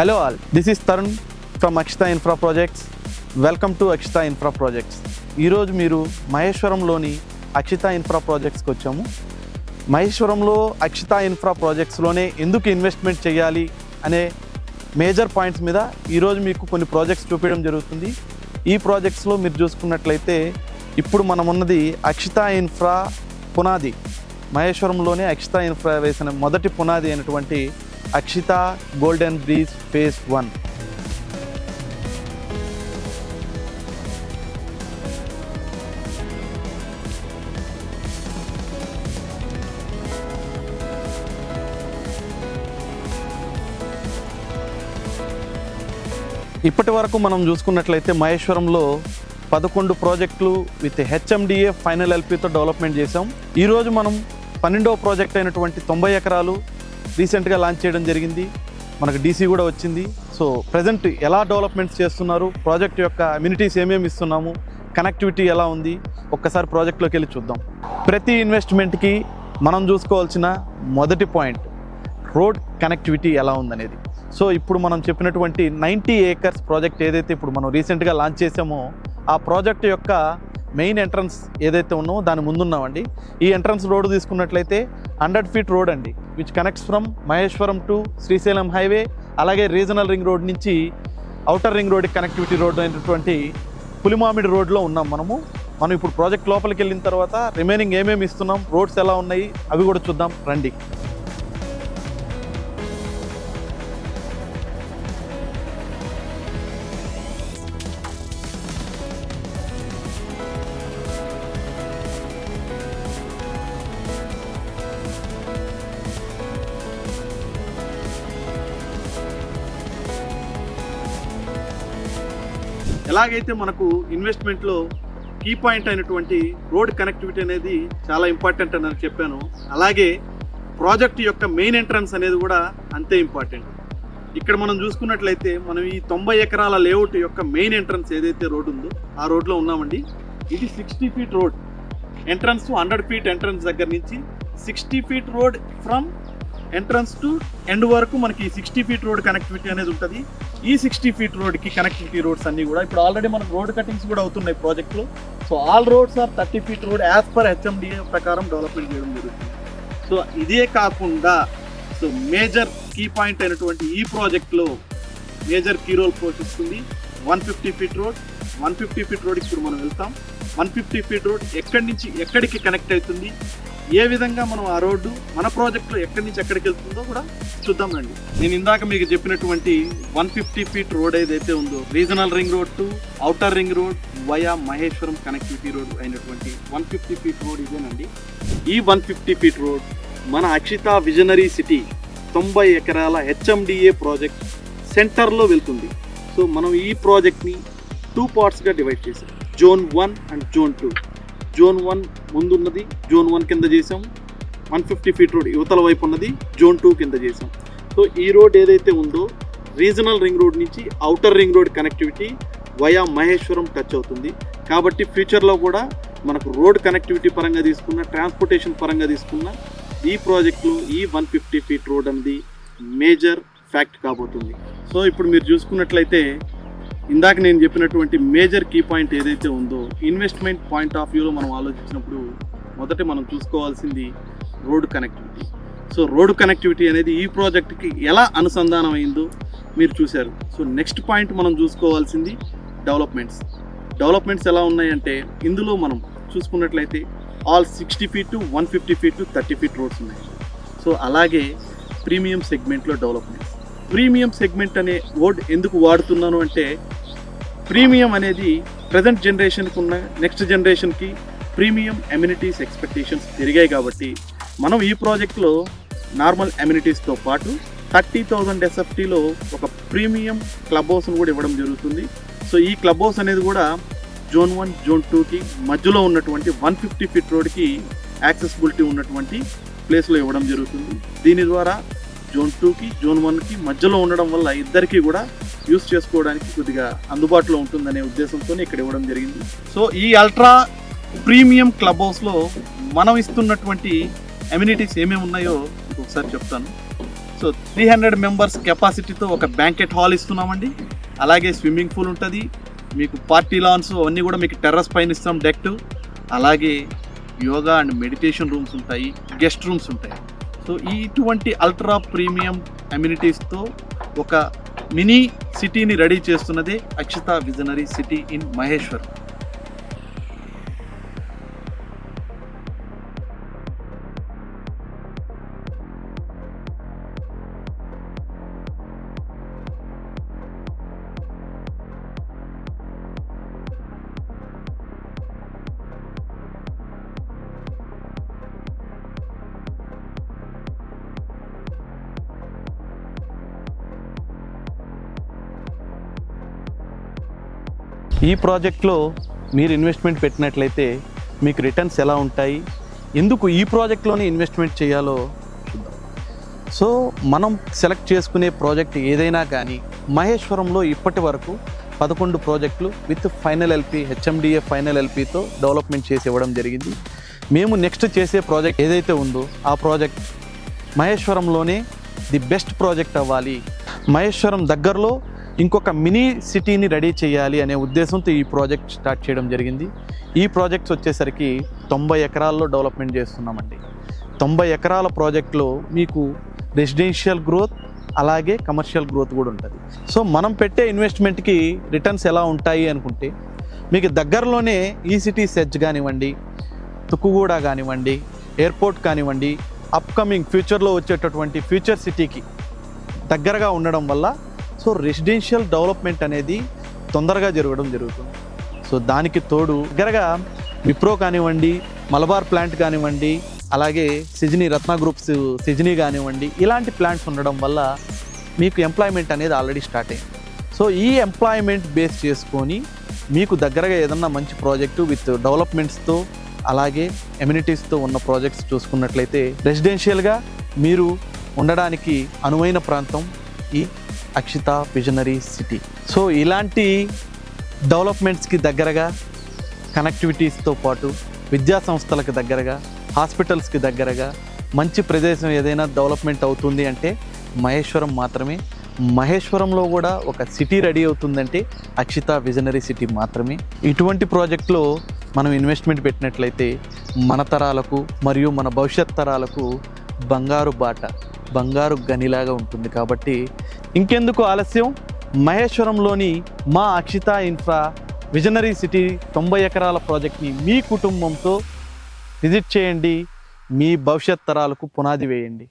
Hello all, this is Tarun from Akshita Infra Projects. Welcome to Akshita Infra Projects. ఈరోజు మీరు మహేశ్వరంలోని Akshita infra ప్రాజెక్ట్స్కి వచ్చాము. మహేశ్వరంలో Akshita infra ప్రాజెక్ట్స్లోనే ఎందుకు investment చేయాలి అనే మేజర్ పాయింట్స్ మీద ఈరోజు మీకు కొన్ని ప్రాజెక్ట్స్ చూపించడం జరుగుతుంది. ఈ ప్రాజెక్ట్స్లో మీరు చూసుకున్నట్లయితే ఇప్పుడు మనం ఉన్నది అక్షిత ఇన్ఫ్రా పునాది. మహేశ్వరంలోనే అక్షిత ఇన్ఫ్రా వేసిన మొదటి పునాది అయినటువంటి అక్షిత గోల్డెన్ బ్రీజ్ ఫేజ్ 1. ఇప్పటి వరకు మనం చూసుకున్నట్లయితే మహేశ్వరంలో 11 ప్రాజెక్టులు విత్ హెచ్ఎండిఏ ఫైనల్ ఎల్పితో డెవలప్మెంట్ చేసాం. ఈరోజు మనం 12వ ప్రాజెక్ట్ అయినటువంటి 90 ఎకరాలు రీసెంట్గా లాంచ్ చేయడం జరిగింది. మనకు డీసీ కూడా వచ్చింది. సో ప్రజెంట్ ఎలా డెవలప్మెంట్స్ చేస్తున్నారు, ప్రాజెక్ట్ యొక్క అమ్యూనిటీస్ ఏమేమి ఇస్తున్నాము, కనెక్టివిటీ ఎలా ఉంది, ఒక్కసారి ప్రాజెక్ట్లోకి వెళ్ళి చూద్దాం. ప్రతి ఇన్వెస్ట్మెంట్కి మనం చూసుకోవాల్సిన మొదటి పాయింట్ రోడ్ కనెక్టివిటీ ఎలా ఉందనేది. సో ఇప్పుడు మనం చెప్పినటువంటి 90 ఏకర్స్ ప్రాజెక్ట్ ఏదైతే ఇప్పుడు మనం రీసెంట్గా లాంచ్ చేసామో ఆ ప్రాజెక్ట్ యొక్క మెయిన్ ఎంట్రన్స్ ఏదైతే ఉన్నో దాని ముందున్నామండి. ఈ ఎంట్రన్స్ రోడ్ తీసుకున్నట్లయితే 100 ఫీట్ రోడ్ అండి, which connects from Maheshwaram to Srisailam highway. అలాగే రీజనల్ రింగ్ రోడ్ నుంచి outer ring road connectivity road అయినటువంటి పులిమామిడి రోడ్లో ఉన్నాం మనం ఇప్పుడు ప్రాజెక్ట్ లోపలికి వెళ్ళిన తర్వాత రిమైనింగ్ ఏమేమి ఇస్తున్నాం, రోడ్స్ ఎలా ఉన్నాయి అవి కూడా చూద్దాం రండి. ఎలాగైతే మనకు ఇన్వెస్ట్మెంట్లో కీ పాయింట్ అయినటువంటి రోడ్ కనెక్టివిటీ అనేది చాలా ఇంపార్టెంట్ అని నేను చెప్పాను, అలాగే ప్రాజెక్ట్ యొక్క మెయిన్ ఎంట్రన్స్ అనేది కూడా అంతే ఇంపార్టెంట్. ఇక్కడ మనం చూసుకున్నట్లయితే మనం ఈ 90 ఎకరాల లేఅవుట్ యొక్క మెయిన్ ఎంట్రన్స్ ఏదైతే రోడ్ ఉందో ఆ రోడ్లో ఉన్నామండి. ఇది 60 feet road entrance to 100 feet entrance దగ్గర నుంచి 60 feet road from entrance to end వరకు మనకి 60 ఫీట్ రోడ్ కనెక్టివిటీ అనేది ఉంటుంది. ఈ 60 ఫీట్ రోడ్కి కనెక్టివిటీ రోడ్స్ అన్నీ కూడా ఇప్పుడు ఆల్రెడీ మనకు రోడ్ కటింగ్స్ కూడా అవుతున్నాయి ప్రాజెక్ట్లో. So all roads are 30 feet road as per HMDA ప్రకారం డెవలప్మెంట్ చేయడం జరుగుతుంది. సో ఇదే కాకుండా సో మేజర్ కీ పాయింట్ అయినటువంటి ఈ ప్రాజెక్ట్లో మేజర్ కీ రోల్ పోషిస్తుంది 150 ఫీట్ రోడ్. 150 ఫీట్ రోడ్ ఇప్పుడు మనం వెళ్తాం. 150 ఫీట్ రోడ్ ఎక్కడి నుంచి ఎక్కడికి కనెక్ట్ అవుతుంది, ఏ విధంగా మనం ఆ రోడ్డు మన ప్రాజెక్ట్లో ఎక్కడి నుంచి ఎక్కడికి వెళ్తుందో కూడా చూద్దాం రండి. నేను ఇందాక మీకు చెప్పినటువంటి 150 ఫీట్ రోడ్ ఏదైతే ఉందో regional ring road to outer ring road via Maheshwaram connectivity road అయినటువంటి 150 ఫీట్ రోడ్ ఇదేనండి. ఈ 150 ఫీట్ రోడ్ మన అక్షిత విజనరీ సిటీ 90 ఎకరాల హెచ్ఎండిఏ ప్రాజెక్ట్ సెంటర్లో వెళ్తుంది. సో మనం ఈ ప్రాజెక్ట్ని 2 పార్ట్స్గా డివైడ్ చేసాం, జోన్ 1 అండ్ జోన్ 2. జోన్ 1 ముందున్నది జోన్ 1 కింద చేసాం, 150 ఫీట్ రోడ్ యువతల వైపు ఉన్నది జోన్ 2 కింద చేసాం. సో ఈ రోడ్ ఏదైతే ఉందో రీజనల్ రింగ్ రోడ్ నుంచి outer ring road connectivity via Maheshwaram touch అవుతుంది. కాబట్టి ఫ్యూచర్లో కూడా మనకు రోడ్ కనెక్టివిటీ పరంగా తీసుకున్న, ట్రాన్స్పోర్టేషన్ పరంగా తీసుకున్న ఈ ప్రాజెక్టులో ఈ 150 ఫీట్ రోడ్ అనేది మేజర్ ఫ్యాక్ట్ కాబోతుంది. సో ఇప్పుడు మీరు చూసుకున్నట్లయితే ఇందాక నేను చెప్పినటువంటి మేజర్ కీ పాయింట్ ఏదైతే ఉందో ఇన్వెస్ట్మెంట్ పాయింట్ ఆఫ్ వ్యూలో మనం ఆలోచించినప్పుడు మొదట మనం చూసుకోవాల్సింది road connectivity. So road connectivity అనేది ఈ ప్రాజెక్ట్కి ఎలా అనుసంధానం అయిందో మీరు చూశారు. సో నెక్స్ట్ పాయింట్ మనం చూసుకోవాల్సింది డెవలప్మెంట్స్ ఎలా ఉన్నాయంటే ఇందులో మనం చూసుకున్నట్లయితే all 60 feet to 150 feet to 30 feet roads ఉన్నాయి. సో అలాగే ప్రీమియం సెగ్మెంట్లో డెవలప్మెంట్స్. ప్రీమియం సెగ్మెంట్ అనే వర్డ్ ఎందుకు వాడుతున్నాను అంటే ప్రీమియం అనేది ప్రజెంట్ జనరేషన్కి ఉన్న నెక్స్ట్ జనరేషన్కి ప్రీమియం అమ్యూనిటీస్ ఎక్స్పెక్టేషన్స్ పెరిగాయి. కాబట్టి మనం ఈ ప్రాజెక్ట్లో నార్మల్ అమ్యూనిటీస్తో పాటు 30,000 ఎస్ఎఫ్టీలో ఒక ప్రీమియం క్లబ్ హౌస్ను కూడా ఇవ్వడం జరుగుతుంది. సో ఈ క్లబ్ హౌస్ అనేది కూడా జోన్ 1 జోన్ 2కి మధ్యలో ఉన్నటువంటి 150 ఫీట్ రోడ్కి యాక్సెసిబిలిటీ ఉన్నటువంటి ప్లేస్లో ఇవ్వడం జరుగుతుంది. దీని ద్వారా జోన్ 2కి జోన్ 1కి మధ్యలో ఉండడం వల్ల ఇద్దరికి కూడా యూస్ చేసుకోవడానికి కొద్దిగా అందుబాటులో ఉంటుందనే ఉద్దేశంతో ఇక్కడ ఇవ్వడం జరిగింది. సో ఈ అల్ట్రా ప్రీమియం క్లబ్ హౌస్లో మనం ఇస్తున్నటువంటి అమ్యూనిటీస్ ఏమేమి ఉన్నాయో ఒకసారి చెప్తాను. సో 300 మెంబర్స్ కెపాసిటీతో ఒక బ్యాంకెట్ హాల్ ఇస్తున్నామండి. అలాగే స్విమ్మింగ్ పూల్ ఉంటుంది, మీకు పార్టీ లాన్స్ అన్నీ కూడా మీకు టెర్రస్ పైన ఇస్తాం డెక్. అలాగే యోగా అండ్ మెడిటేషన్ రూమ్స్ ఉంటాయి, గెస్ట్ రూమ్స్ ఉంటాయి. సో ఇటువంటి అల్ట్రా ప్రీమియం అమ్యూనిటీస్తో ఒక మినీ సిటీని రెడీ చేస్తున్నదే Akshita visionary city in Maheshwaram. ఈ ప్రాజెక్ట్లో మీరు ఇన్వెస్ట్మెంట్ పెట్టినట్లయితే మీకు రిటర్న్స్ ఎలా ఉంటాయి, ఎందుకు ఈ ప్రాజెక్ట్లోనే ఇన్వెస్ట్మెంట్ చేయాలో చూద్దాం. సో మనం సెలెక్ట్ చేసుకునే ప్రాజెక్ట్ ఏదైనా కానీ మహేశ్వరంలో ఇప్పటి వరకు 11 ప్రాజెక్టులు with final LP HMDA final ఎల్పితో డెవలప్మెంట్ చేసి ఇవ్వడం జరిగింది. మేము నెక్స్ట్ చేసే ప్రాజెక్ట్ ఏదైతే ఉందో ఆ ప్రాజెక్ట్ మహేశ్వరంలోనే ది బెస్ట్ ప్రాజెక్ట్ అవ్వాలి, మహేశ్వరం దగ్గరలో ఇంకొక మినీ సిటీని రెడీ చేయాలి అనే ఉద్దేశంతో ఈ ప్రాజెక్ట్ స్టార్ట్ చేయడం జరిగింది. ఈ ప్రాజెక్ట్స్ వచ్చేసరికి 90 ఎకరాల్లో డెవలప్మెంట్ చేస్తున్నామండి. 90 ఎకరాల ప్రాజెక్ట్లో మీకు రెసిడెన్షియల్ గ్రోత్ అలాగే కమర్షియల్ గ్రోత్ కూడా ఉంటుంది. సో మనం పెట్టే ఇన్వెస్ట్మెంట్కి రిటర్న్స్ ఎలా ఉంటాయి అనుకుంటే మీకు దగ్గరలోనే ఈ సిటీ సెర్చ్ కానివ్వండి, తుక్కుగూడ కానివ్వండి, ఎయిర్పోర్ట్ కానివ్వండి, అప్కమింగ్ ఫ్యూచర్లో వచ్చేటటువంటి ఫ్యూచర్ సిటీకి దగ్గరగా ఉండడం వల్ల సో రెసిడెన్షియల్ డెవలప్మెంట్ అనేది తొందరగా జరుగుతుంది. సో దానికి తోడు దగ్గరగా విప్రో కానివ్వండి, మలబార్ ప్లాంట్ కానివ్వండి, అలాగే సిజినీ రత్న గ్రూప్స్ సిజినీ కానివ్వండి, ఇలాంటి ప్లాంట్స్ ఉండడం వల్ల మీకు ఎంప్లాయ్మెంట్ అనేది ఆల్రెడీ స్టార్ట్ అయింది. సో ఈ ఎంప్లాయ్మెంట్ బేస్ చేసుకొని మీకు దగ్గరగా ఏదన్నా మంచి ప్రాజెక్టు విత్ డెవలప్మెంట్స్తో అలాగే ఎమ్యూనిటీస్తో ఉన్న ప్రాజెక్ట్స్ చూసుకున్నట్లయితే రెసిడెన్షియల్గా మీరు ఉండడానికి అనువైన ప్రాంతం ఈ అక్షిత విజనరీ సిటీ. సో ఇలాంటి డెవలప్మెంట్స్కి దగ్గరగా, కనెక్టివిటీస్తో పాటు విద్యా సంస్థలకు దగ్గరగా, హాస్పిటల్స్కి దగ్గరగా మంచి ప్రదేశం ఏదైనా డెవలప్మెంట్ అవుతుంది అంటే మహేశ్వరం మాత్రమే. మహేశ్వరంలో కూడా ఒక సిటీ రెడీ అవుతుందంటే అక్షిత విజనరీ సిటీ మాత్రమే. ఇటువంటి ప్రాజెక్టులో మనం ఇన్వెస్ట్మెంట్ పెట్టినట్లయితే మన తరాలకు మరియు మన భవిష్యత్ తరాలకు బంగారు బాట, బంగారు గనిలాగా ఉంటుంది. కాబట్టి ఇంకెందుకు ఆలస్యం, మహేశ్వరంలోని మా అక్షిత ఇన్ఫ్రా విజనరీ సిటీ 90 ఎకరాల ప్రాజెక్ట్ని మీ కుటుంబంతో విజిట్ చేయండి, మీ భవిష్యత్ తరాలకు పునాది వేయండి.